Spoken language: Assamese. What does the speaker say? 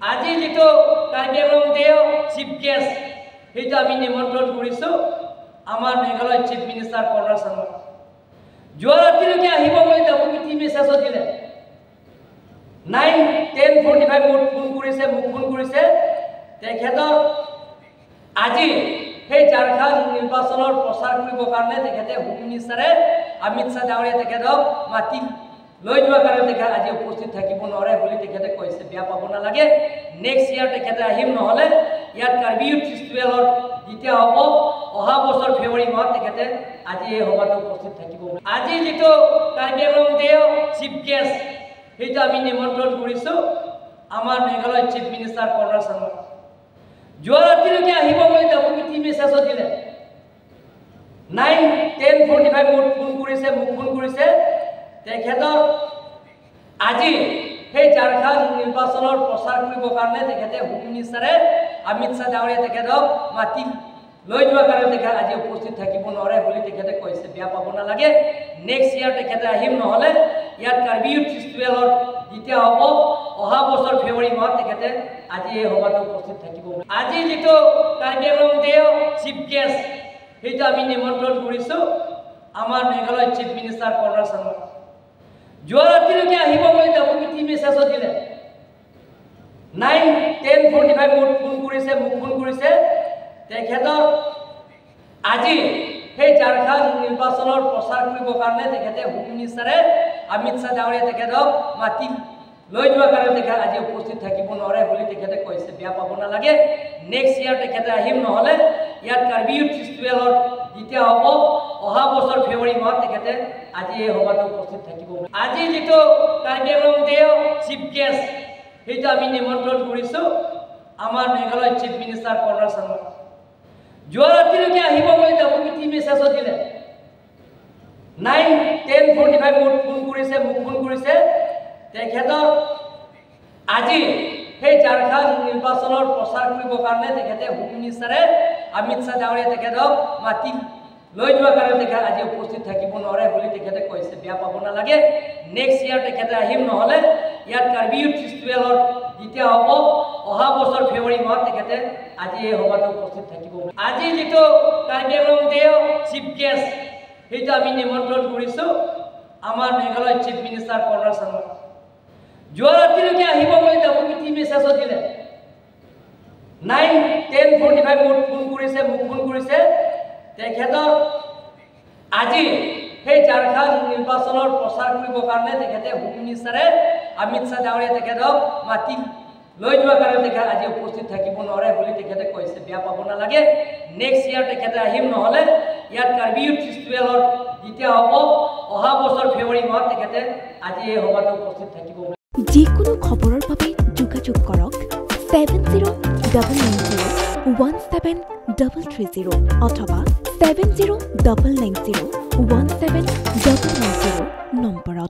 আজি যেটো কাৰ্বিআংলং দেও চিফ গেষ্ট সেইটো আমি নিমন্ত্ৰণ কৰিছো আমাৰ মেঘালয় চিফ মিনিষ্টাৰ কৰ্ণাল চাংমাক যোৱা ৰাতিলৈকে আহিব বুলি ডব্লিউটি মেছেজ দিলে 9:10:45 মোক ফোন কৰিছে তেখেতৰ আজি সেই ঝাৰখণ্ড নিৰ্বাচনৰ প্ৰচাৰ কৰিবৰ কাৰণে তেখেতে হোম মিনিষ্টাৰে অমিত শ্বাহ ডাঙৰীয়া তেখেতক মাতি লৈ যোৱাৰ কাৰণে তেখেত আজি উপস্থিত থাকিব নোৱাৰে বুলি তেখেতে কৈছে বেয়া পাব নালাগে নেক্সট ইয়াৰ তেখেতে আহিম নহলে ইয়াত কাৰ্বি ইউথ ফেষ্টিভেলৰ যেতিয়া হ'ব অহা বছৰ ফেব্ৰুৱাৰী মাহত তেখেতে আজি এই সভাত উপস্থিত থাকিব আজি যেটো কাৰ্বিআংলং দেও চিফ গেষ্ট সেইটো আমি নিমন্ত্ৰণ কৰিছো আমাৰ মেঘালয় চিফ মিনিষ্টাৰ কৰ্ণাল চাংমাক যোৱা ৰাতিলৈকে আহিব বুলি ডব্লিউটি মেছেজ দিলে 9:10:45 মোক ফোন কৰিছে তেখেতৰ আজি সেই ঝাৰখণ্ড নিৰ্বাচনৰ প্ৰচাৰ কৰিবৰ কাৰণে তেখেতে হোম মিনিষ্টাৰে অমিত শ্বাহ ডাঙৰীয়া তেখেতক মাতি লৈ যোৱাৰ কাৰণে তেখেত আজি উপস্থিত থাকিব নোৱাৰে বুলি তেখেতে কৈছে বেয়া পাব নালাগে নেক্সট ইয়াৰ তেখেতে আহিম নহলে ইয়াত কাৰ্বি ইউথ ফেষ্টিভেলৰ যেতিয়া হ'ব অহা বছৰ ফেব্ৰুৱাৰী মাহত তেখেতে আজি এই সভাত উপস্থিত থাকিব আজি যেটো কাৰ্বিআংলং দেও চিফ গেষ্ট সেইটো আমি নিমন্ত্ৰণ কৰিছো আমাৰ মেঘালয় চিফ মিনিষ্টাৰ কৰ্ণাল চাংমাক যোৱা ৰাতিলৈকে আহিব বুলি ডব্লিউটি মেছেজ দিলে 9:10:45 মোক ফোন কৰিছে তেখেতৰ আজি সেই ঝাৰখণ্ড নিৰ্বাচনৰ প্ৰচাৰ কৰিবৰ কাৰণে তেখেতে হোম মিনিষ্টাৰে অমিত শ্বাহ ডাঙৰীয়া তেখেতক মাতি লৈ যোৱাৰ কাৰণে তেখেত আজি উপস্থিত থাকিব নোৱাৰে বুলি তেখেতে কৈছে বেয়া পাব নালাগে নেক্সট ইয়াৰ তেখেতে আহিম নহলে ইয়াত কাৰ্বি ইউথ ফেষ্টিভেলৰ যেতিয়া হ'ব অহা বছৰ ফেব্ৰুৱাৰী মাহত তেখেতে আজি এই সভাত উপস্থিত থাকিব আজি যেটো কাৰ্বিআংলং দেও চিফ গেষ্ট সেইটো আমি নিমন্ত্ৰণ কৰিছো আমাৰ মেঘালয় চিফ মিনিষ্টাৰ কৰ্ণাল চাংমাক যোৱা ৰাতিলৈকে আহিব বুলি ডব্লিউটি মেছেজ দিলে 9:10:45 মোক ফোন কৰিছে তেখেতৰ আজি সেই ঝাৰখণ্ড নিৰ্বাচনৰ প্ৰচাৰ কৰিবৰ কাৰণে তেখেতে হোম মিনিষ্টাৰে অমিত শ্বাহ ডাঙৰীয়া তেখেতক মাতি লৈ যোৱাৰ কাৰণে তেখেত আজি উপস্থিত থাকিব নোৱাৰে বুলি তেখেতে কৈছে বেয়া পাব নালাগে নেক্সট ইয়াৰ তেখেতে আহিম নহলে ইয়াত কাৰ্বি ইউথ ফেষ্টিভেলৰ যেতিয়া হ'ব অহা বছৰ ফেব্ৰুৱাৰী মাহত তেখেতে আজি এই সভাত উপস্থিত থাকিব আজি যেটো কাৰ্বিআংলং দেও চিফ গেষ্ট সেইটো আমি নিমন্ত্ৰণ কৰিছো আমাৰ মেঘালয় চিফ মিনিষ্টাৰ কৰ্ণাল চাংমাক যোৱা ৰাতিলৈকে আহিব বুলি ডব্লিউটি মেছেজ দিলে 9:10:45 মোক ফোন কৰিছে তেখেতৰ আজি সেই ঝাৰখণ্ড নিৰ্বাচনৰ প্ৰচাৰ কৰিবৰ কাৰণে তেখেতে হোম মিনিষ্টাৰে অমিত শ্বাহ ডাঙৰীয়া তেখেতক মাতি লৈ যোৱাৰ কাৰণে তেখেত আজি উপস্থিত থাকিব নোৱাৰে বুলি তেখেতে কৈছে বেয়া পাব নালাগে নেক্সট ইয়াৰ তেখেতে আহিম নহলে ইয়াত কাৰ্বি ইউথ ফেষ্টিভেলৰ যেতিয়া হ'ব অহা বছৰ ফেব্ৰুৱাৰী মাহত তেখেতে আজি এই সভাত উপস্থিত থাকিব যিকোনো খবৰৰ বাবে যোগাযোগ কৰক 7099017330 অথবা 7099017390 নম্বৰত।